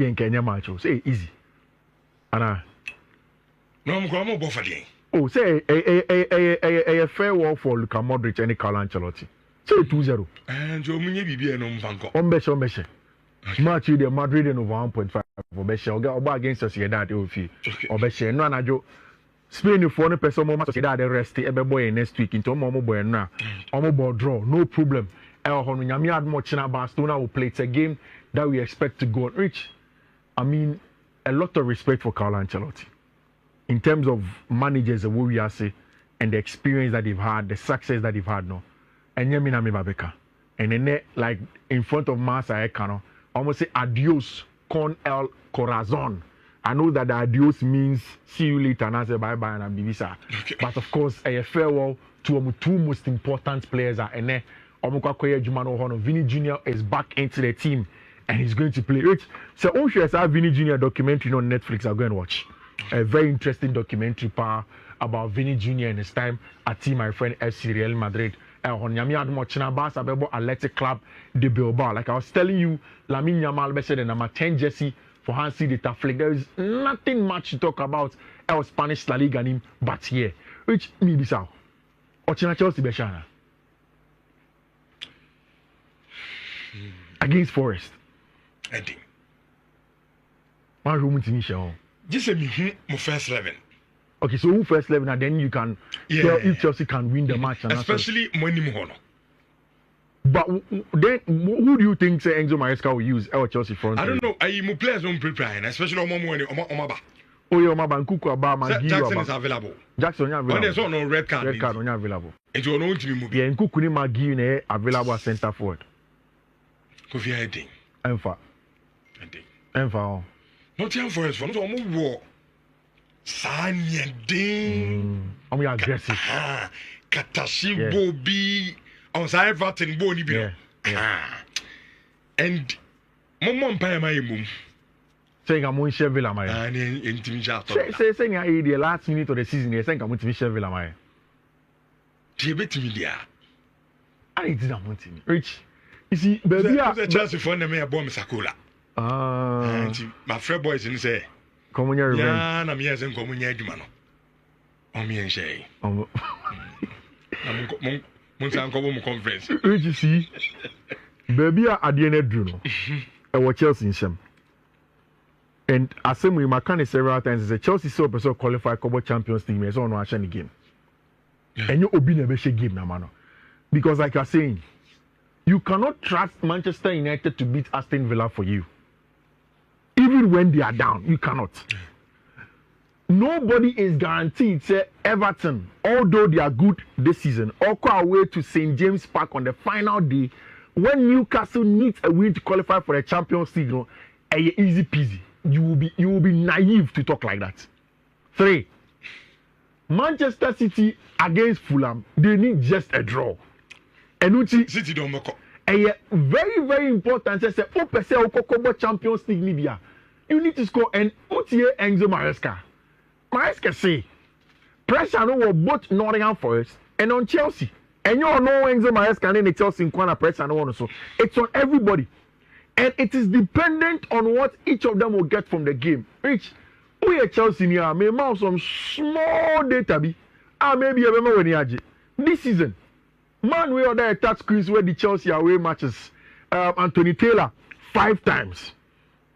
in Kenya match. Say easy. Anna. No, I'm going to go for the. Oh, say a farewell for Luka Modric and Carlo Ancelotti. Say 2-0. And you mean you be no banco. Ombeshe. Match the Madrid in over 1.5 for Beshe. Oba against Sociedad Ofi. Obeshe. No, Anajo. Spain for 1% more Sociedad rest every boy next week into Momo boy now. Omo draw. No problem. El Honunyami had much in Barcelona will play. It's a game that we expect to go rich. I mean, a lot of respect for Carlo Ancelotti. In terms of managers, the way we are say, and the experience that they've had, the success that they've had, no, and Yemina Mibabeka, and then like in front of Masa Ekano, almost say adios con el corazon. I know that the adios means see you later and I say bye bye and I'm Bibisa. Okay. But of course, a farewell to two most important players are and then Omukakoye Jumano Hono Vinny Jr. is back into the team and he's going to play. Rich, so have Vinny Jr. documentary on Netflix. I'll go and watch. A very interesting documentary about Vinny Jr. and his time at Team My Friend FC Real Madrid. Athletic Club de Bilbao. Like I was telling you, Lamine Yamal said the number 10 jersey for Hansi de Taflik. There is nothing much to talk about our Spanish La Liga name, but here, which me bisa. Ochina Chelsea Beshana against Forest. Ending. One room to me, show. Just say me my first 11. Okay, so who first 11 and then you can tell if Chelsea can win the match. And especially Money Mohono. But then who do you think say Enzo Maresca will use our Chelsea front? I don't know. I mu players don't prepare, especially Omaba. Oh yeah, Omaba Nkuku Aba Jackson is available. Jackson is available. There's no red card. Red card not available. It will not be moving. Yeah, Nkuku ni Magi available as centre forward. Kofi heading. Enfa. Enfa. Not young for us. For no more. Sanya ding. I'm aggressive. Katashi Bobby on Everton Boni Bill. And Momon Payama. Saying I'm going to share Villa Maya. And saying I the last minute of the season, I think I'm going to share Villa Maya. Tibet media. I didn't want to. Rich. You see, baby, I just found me a bomb Sakula. My friend boys in say. Come on, you're yeah, I'm here and come on, you're man. Me and Shay. I'm conference. You see, baby, I didn't do. I was Chelsea in Shem. And I said, we can several times. The Chelsea so person qualify for Champions League. It's on watching the game. And you obi never share game, man. Because like you're saying, you cannot trust Manchester United to beat Aston Villa for you. Even when they are down, you cannot. Nobody is guaranteed, say Everton, although they are good this season, or go away to St. James Park on the final day when Newcastle needs a win to qualify for the Champions League. No, easy peasy. You will be naive to talk like that. 3. Manchester City against Fulham, they need just a draw. And City don't make up. Very, very important. Say, Champions League Libya. You need to score and Ucl Enzo Maresca. Maresca say pressure no both Nottingham Forest and on Chelsea. And you all know Enzo Maresca and the Chelsea in corner pressure no so it's on everybody. And it is dependent on what each of them will get from the game. Rich, we are Chelsea here, may mouse some small data be. Maybe you remember when you this season. Man, we are there at touch screens where the Chelsea away matches. Anthony Taylor 5 times.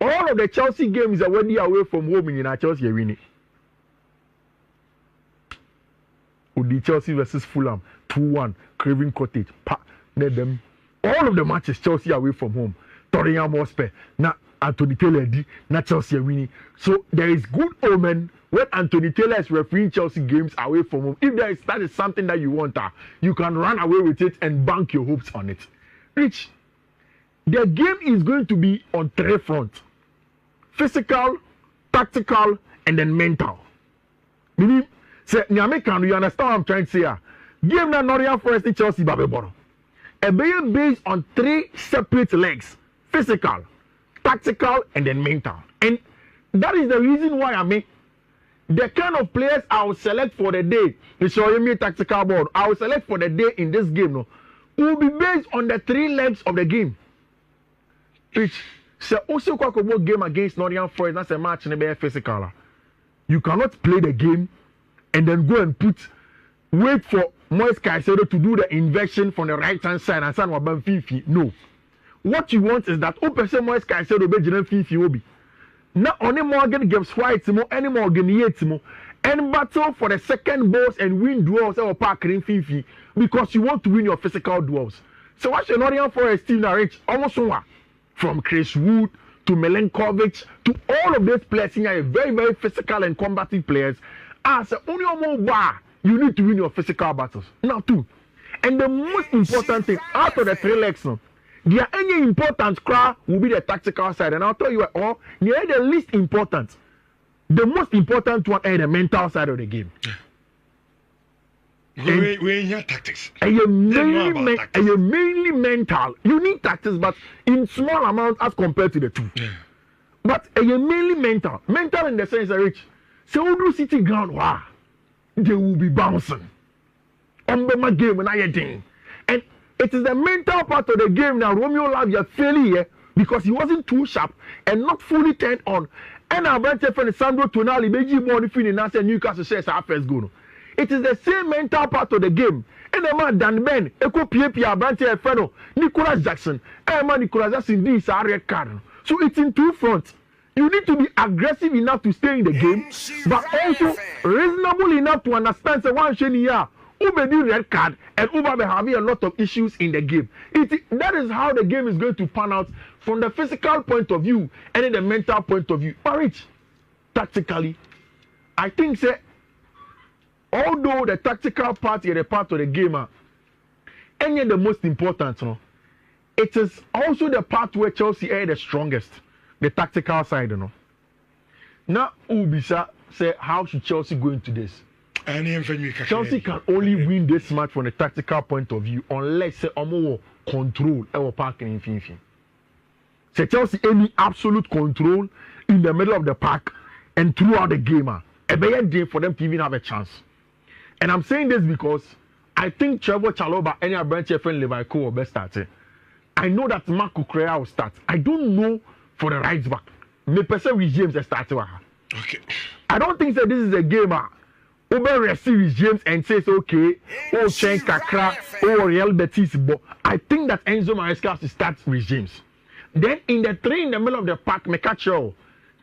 All of the Chelsea games are when they are away from home in Chelsea are winning. The Chelsea versus Fulham 2-1, Craven Cottage, let them. All of the matches Chelsea away from home. Tottenham Hotspur, na Anthony Taylor na Chelsea are winning. So there is good omen when Anthony Taylor is refereeing Chelsea games away from home. If that is something that you want, you can run away with it and bank your hopes on it. Rich, the game is going to be on 3 fronts: physical, tactical, and then mental. Meaning, say, you understand what I'm trying to say? Game na Nottingham Forest and Chelsea Babyboro. A game based on 3 separate legs: physical, tactical, and then mental. And that is the reason why the kind of players I will select for the day, the Shoyemi tactical board, I will select for the day in this game, will be based on the 3 legs of the game. Which, So also Kwakobo game against Nottingham Forest, that's a match in the physical. You cannot play the game and then go and wait for Moise Caicedo to do the inversion from the right hand side and San Waban Fiifi. No. What you want is that Moise Caicedo be General Fiifi Obi. Now only Morgan gives White more, any Morgan Yates more, and battle for the second balls and win duels or park in Fiifi because you want to win your physical duels. So what's your Nottingham Forest team that reach almost somewhere from Chris Wood to Milenkovic to all of these players here are very, very physical and combative players. As only one bar, you need to win your physical battles. Now, two. And the most important thing out of the three legs, no, the any important cry will be the tactical side. And I'll tell you what, oh, the least important. The most important one is the mental side of the game. We in your tactics. And you're mainly mental. You need tactics, but in small amount as compared to the two. Yeah. But you're mainly mental. Mental in the sense that Rich. So we do city ground, wow, they will be bouncing. On the game when I thing. And it is the mental part of the game now. Romeo Lavia failing here because he wasn't too sharp and not fully turned on. And our bench friend Sandro Tonali, Beji Boni Fini Nasa Newcastle says our first goal. It is the same mental part of the game. And the man Dan Ben, Eko Pia Banter Feno, Nicolas Jackson, Nicolas Jackson, this is a red card. So it's in two fronts. You need to be aggressive enough to stay in the game, but also reasonable enough to understand that one Shenia Ube do red card and Ube be having a lot of issues in the game. That is how the game is going to pan out from the physical point of view and in the mental point of view. But Rich, tactically, I think say, although the tactical part is the part of the game, and the most important, no, it is also the part where Chelsea are the strongest. The tactical side, you know. Now, Ubisa say, how should Chelsea go into this? Chelsea can only win this match from the tactical point of view unless say Omo control our parking in Fiifi. Say Chelsea any absolute control in the middle of the park and throughout the game. A better day for them to even have a chance. And I'm saying this because I think Trevor Chalobah and our branch friend Levi will best start. I know that Marco Correa will start. I don't know. For the right back, me person with James started. Okay. I don't think that this is a game. Over receive with James and says okay, oh Chen Kakra, oh Real Betis, but I think that Enzo Maresca has to start with James. Then in the three in the middle of the park, me catch you.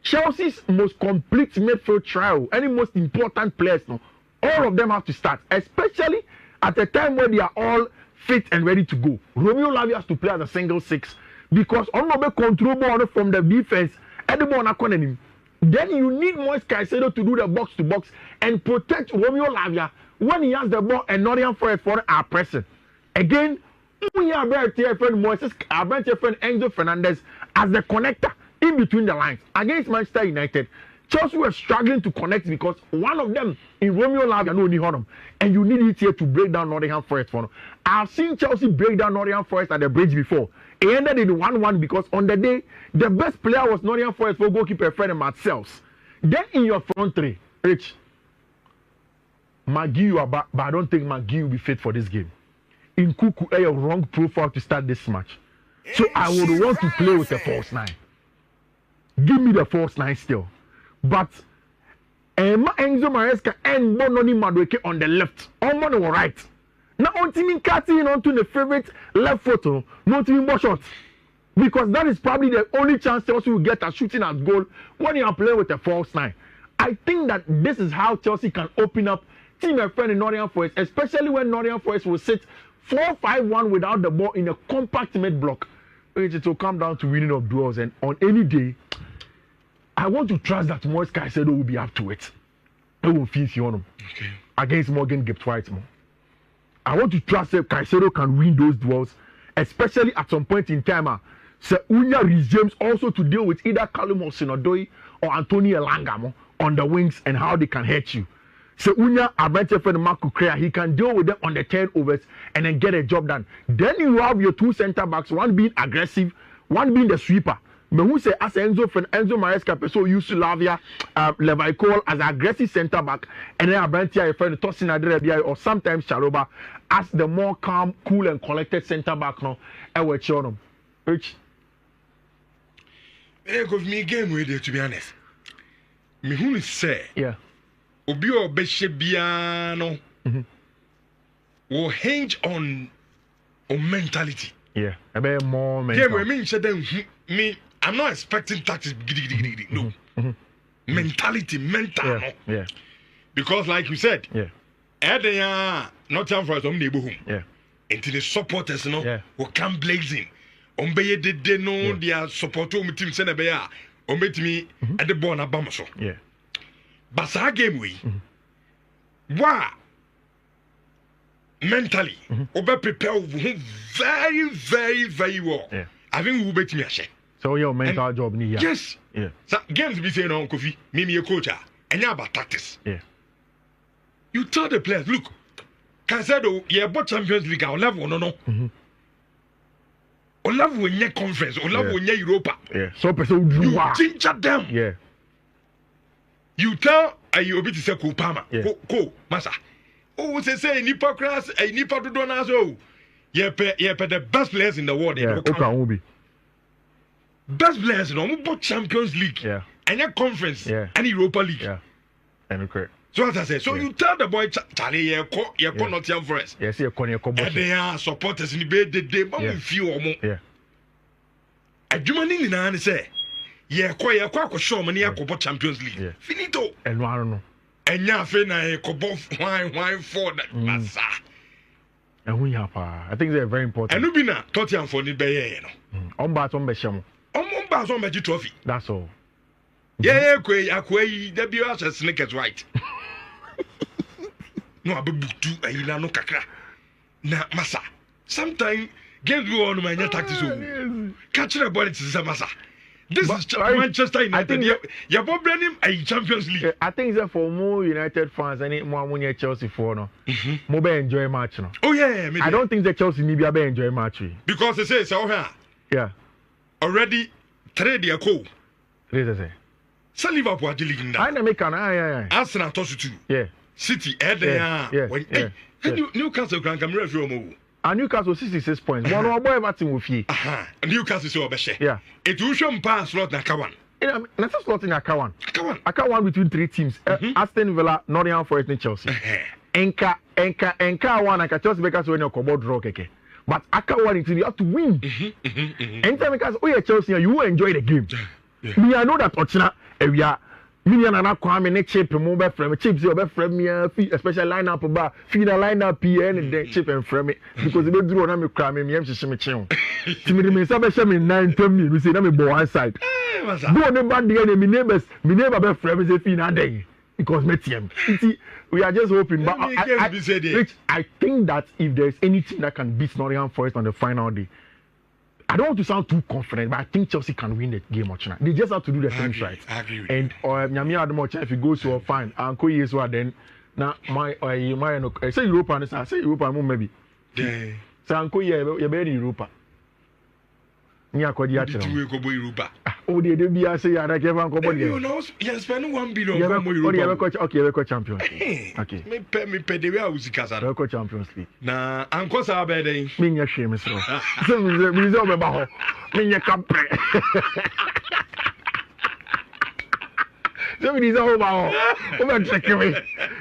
Chelsea's most complete midfield trio, any most important players, no, all of them have to start, especially at a time where they are all fit and ready to go. Romeo Lavia has to play as a single six. Because on the control ball from the defense, and the ball him. Then you need Moise Caicedo to do the box to box and protect Romeo Lavia when he has the ball and Nottingham Forest for our pressing. Again, we have our friend Moises, our friend Enzo Fernandez as the connector in between the lines against Manchester United. Chelsea were struggling to connect because one of them in Romeo Lavia no need him, and you need it here to break down Nottingham Forest for them. I've seen Chelsea break down Nottingham Forest at the bridge before. It ended in 1-1 because on the day, the best player was Nottingham Forest for goalkeeper friend Marcels. Then in your front three, Rich, Magui, but I don't think Magui will be fit for this game. In Kuku, a wrong profile to start this match. So I would want to play with the false nine. Give me the false nine still. But Enzo Maresca and Bononi Madueke on the left, on the right. Now, on team cutting onto the favorite left foot, not even more shots. Because that is probably the only chance Chelsea will get at shooting at goal when you are playing with a false nine. I think that this is how Chelsea can open up team friend in Nottingham Forest, especially when Nottingham Forest will sit 4-5-1 without the ball in a compact mid block. It will come down to winning of duels, and on any day, I want to trust that Moise Caicedo will be up to it. It will Fiifi on him against Morgan Gibbs Whitemore. I want to trust that Caicedo can win those duels, especially at some point in time. So Ucl resumes also to deal with either Callum Hudson-Odoi or Anthony Elanga on the wings and how they can hurt you. So Ucl, Abente for the Marco Correa, he can deal with them on the turnovers and then get a job done. Then you have your two center backs, one being aggressive, one being the sweeper. But who say as Enzo Maresca, so Ucl Lavia, Levi Cole as an aggressive center back, and then Abente for the Tosin Adrebia or sometimes Charoba as the more calm, cool, and collected center back now. And we're showing them. Rich. Give me game with it, to be honest. Me who say, yeah, Obi or Beshebiano will hinge on mentality. yeah, a bit more mental. Yeah, me said me. I'm not expecting tactics. No, mentality, mental. Yeah. Because, like you said, not time for us neighborhood. Yeah. Into the supporters, who come blazing. Ombeye de no, their support team send a bear. Ombe to me at the born Abamaso. Yeah. But our game we. Wow. Mentally, Obe prepare very, very, very well. Yeah. I think we'll bet me a share. So your mental job need. Yes. Yeah. So games be saying on Kofi, me a coach, and you about tactics. Yeah. You tell the players, look, Casedo, yeah, but Champions League, our level, no. On level when you conference, on level when you Europa. Yeah. So person you ginger them. Yeah. You tell you be to say Kupama. Yeah. Ko, massa. Oh, say nipa class, nipa do na so. Yeah, the best players in the world. Yeah. Okay, best players in the Champions League. Yeah. And your conference. Yeah. And Europa League. Yeah. And okay. So as I say, so you tell the boy Charlie, you not here for us. Yes, you're calling your and they are supporters in the bed the but we feel more. Yeah. A Germany in an say, yeah, quite show money Champions League. Yeah. Finito. And I don't know. And ya fena kobo wine for that massa. And we have I think they're very important. And you be na Tottenham for the bay, you know. On bat on Besham. On bas on Beji trophy. That's all. Yeah, akwe the be as sneakers white. No abebutu ayila no kakra. Na massa. Sometimes games go on my tactics. Catch the ball to massa. This is Manchester United. You're branding a Champions League. I think that for more United fans and more money Chelsea for no. More enjoy match no. Oh yeah, I don't think that Chelsea need to enjoy match. Because they say so here. Yeah. Already trade their call. They say. So Liverpool are dealing now. I never can. Yeah. Arsenal toss too. Yeah. City head there. Newcastle can come real more. And Newcastle 66 points. One more boy Everton with you. Newcastle so obeshe. Yeah. It will show pass slot na kawan. Let's just slot in Akawan. Akawan. Akawan between three teams. Aston Villa, Nottingham Forest and Chelsea. Enka one and Chelsea because when you come draw keke. But Akawan you have to win. Anytime because Chelsea you will enjoy the game. Me I know that Ochina area me and na kwame ne chip mo be frame chips you be frame me especially line up ba feed the line up and the chip and frame because they do na me kra me yem hye me chen timi me say be hye me 9 me say na me bo one side go ne bad dey me neighbor be frame say feed na dey because me tiem we are just hoping but I think that if there is any team that can beat Nottingham Forest on the final day I don't want to sound too confident, but I think Chelsea can win the game. They just have to do the things right. I agree. And Nyami Adamocha, if he goes to a fine, Uncle Yeswa, then now my say Europa, and I say Europa, maybe. Yeah. So Uncle you're better in Europa. Nia Kodi Europa. Oh, they be I say I like everyone go you know, you spend 1 billion for Europa. Okay, we Champions. Okay. Me pay the way I was Casa. We Champions League. Na Uncle Sabe. Me nya shame so. So me zo me ba ho. Me nya kapre. So me zo ba ho. O me check me.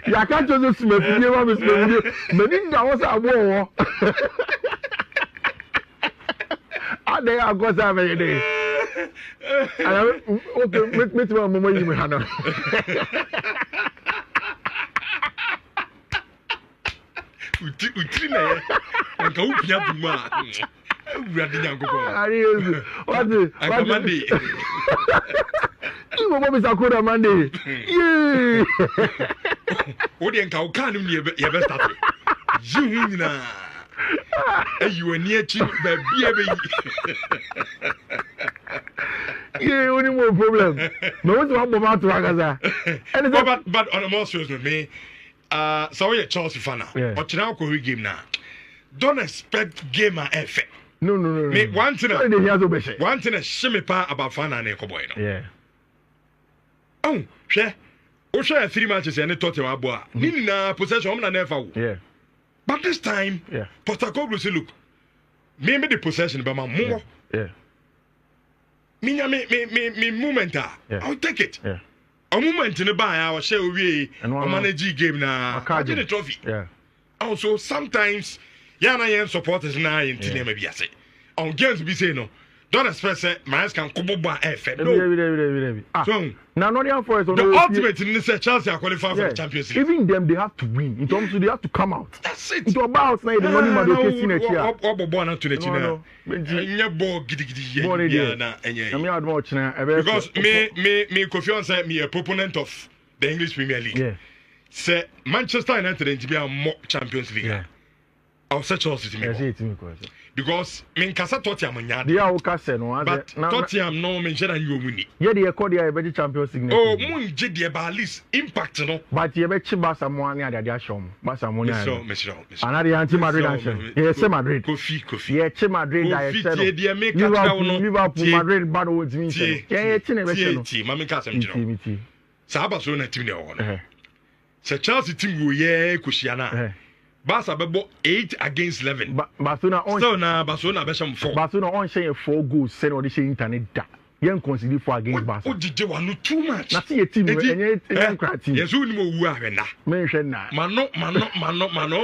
Ya ka to so me fie ma me so me ni nda wo sa abo wo. They are going to have a day. Okay, make my mama you Hannah. Utrina, and go up here to ma. Monday. You will be so good on Monday. Yeah. What do you can't do? You best start. You know. You are near cheap, baby. Yeah, only more problem. No one's about to Ragaza. But on a more serious with me, sorry, Chelsea fan now. But now, game now. Don't expect gamer effect. No. Me one thing a shimmy part about fan and boy. Yeah. Oh, share. Oh, share 3 matches and a total boy. Nina possession, I'm never. Yeah. But this time, Postecoglou say, look, maybe the possession, but more. Yeah. me moment I'll take it. Yeah. A moment in the buy our share we manage game na the trophy. Yeah. Also sometimes yana supporters na in team maybe I say. On games be say no. Don't expect my eyes can come up FM. No. So now not for the ultimate in this Chelsea are qualified for the Champions League. Even them they have to win. In terms of they have to come out. That's it. Into about now the money man okay seen it here. What born to the China. Nya ball gidi na enye. Because me Kofi say me a proponent of the English Premier League. Yeah. Say Manchester United to be a more Champions League. Yeah. I'll search all city me. Because me kasa Tottenham nya. They are okay no. But Tottenham no me share you win. Yeah, they call their better Champions League. Oh, mun je dey ba list impact no. But you be chiba Samoa ni ade show. Ba Samoa ni. Mister. Another anti-Madrid action. Yeah, say Madrid. Kofi. Yeah, che Madrid I said. Liverpool Madrid bad with me. Yeah, che ne be no. Mami ka sem jino. Sa Barcelona team ne ho. Se Chelsea team go ye koshia na. Barca bebo 8 against 11. Barcelona on. So na Barcelona be sham 4. Barcelona on share 4 goals. Send on the internet da. Yen consider 4 against Barca. O dije wa no too much. Na see a team enye crack team. Yesu ni mo wu ahwe na. Men hwe na. Mano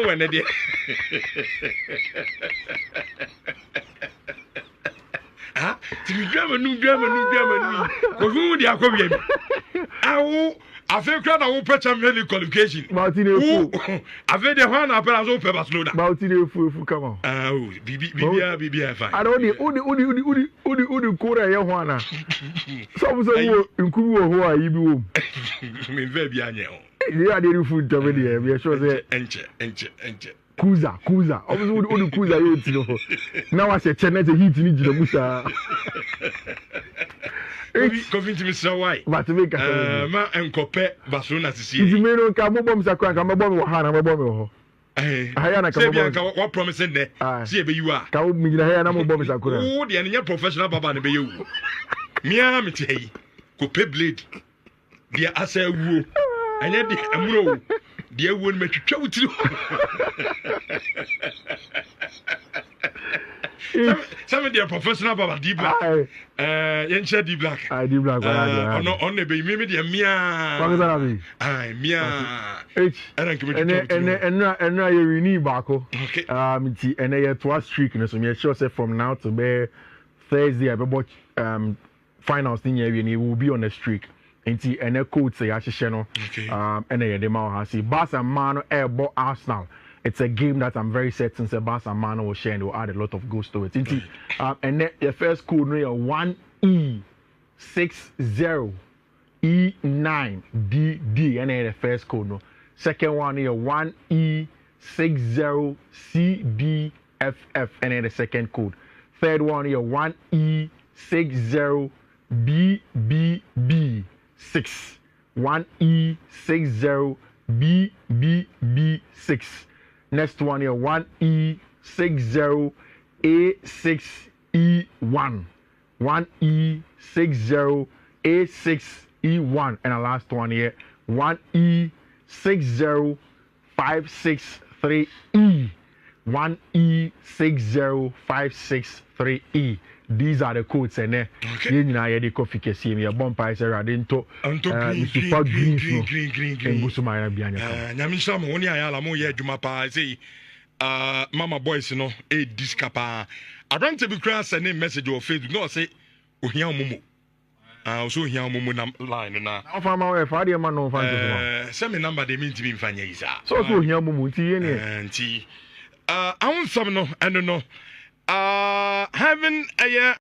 we ne de. Ah, ti mi drama nu. Ko fu di akobie mi. Awu Afe kra na wo pe Champions League qualification. Martinez. Afe de ho na pe na so pe Barcelona. Martinez fu come on. Bibi fine. I don't udi kora ye ho ana. So wo nkubi wo ho a yibi wo. Me ve bi anye ho. They are the food to be we sure say enche. Kuza. Obviously udi kuza yo ti no. Now I say Chennai the heat ni jira musa. Kofi to Mr. Why? But make ma enkope Barcelona sisi. Ti me no ka mo bom sakwa ka mo bom wo ha na mo bom wo. Haya na ka mo bom. What promising there? See be you are. Ka wo mi haya na mo bom sakwa. Oh, de anya professional baba na be you. Mia me te yi. Ko pe blade. Dia asa wuo. Anya de amuro. Dia wuo no metwetwa wutiri. Some of their professional baba D Black. Yenche D Black. D Black. On the baby, maybe a mia. Mia. And now you need Bako. Okay. And a 2 streak, and so me sure say from now to be Thursday, I bought finals thing here, and he will be on a streak. And a coach say Ashisheno. Okay. And a demo has see Barca Mano Airbo Arsenal. It's a game that I'm very certain Barca Mano will share and will add a lot of goals to it. And then the first code no 1E60 E9DD and then the first code no. Second one here 1E60CDFF and then the second code. Third one here 1E60BBB6 1E60BBB6. Next one here, 1E60A6E1. 1E60A6E1. And the last one here, 1E60563E. 1E60563E. These are the codes and you know the coffee can see me a bumper is a dento green and Busumaya Biana. Nyamisha Moni Ayala Moya Jumapa say Mama boys no a discapa. I don't to be cross and name message or Facebook no say Uhia Mumu. Also here Mumu line na. How far my wife Fadia man no fan. Send me number they mean to be in Fanyisa. So here Mumu I want some no I don't know. Having a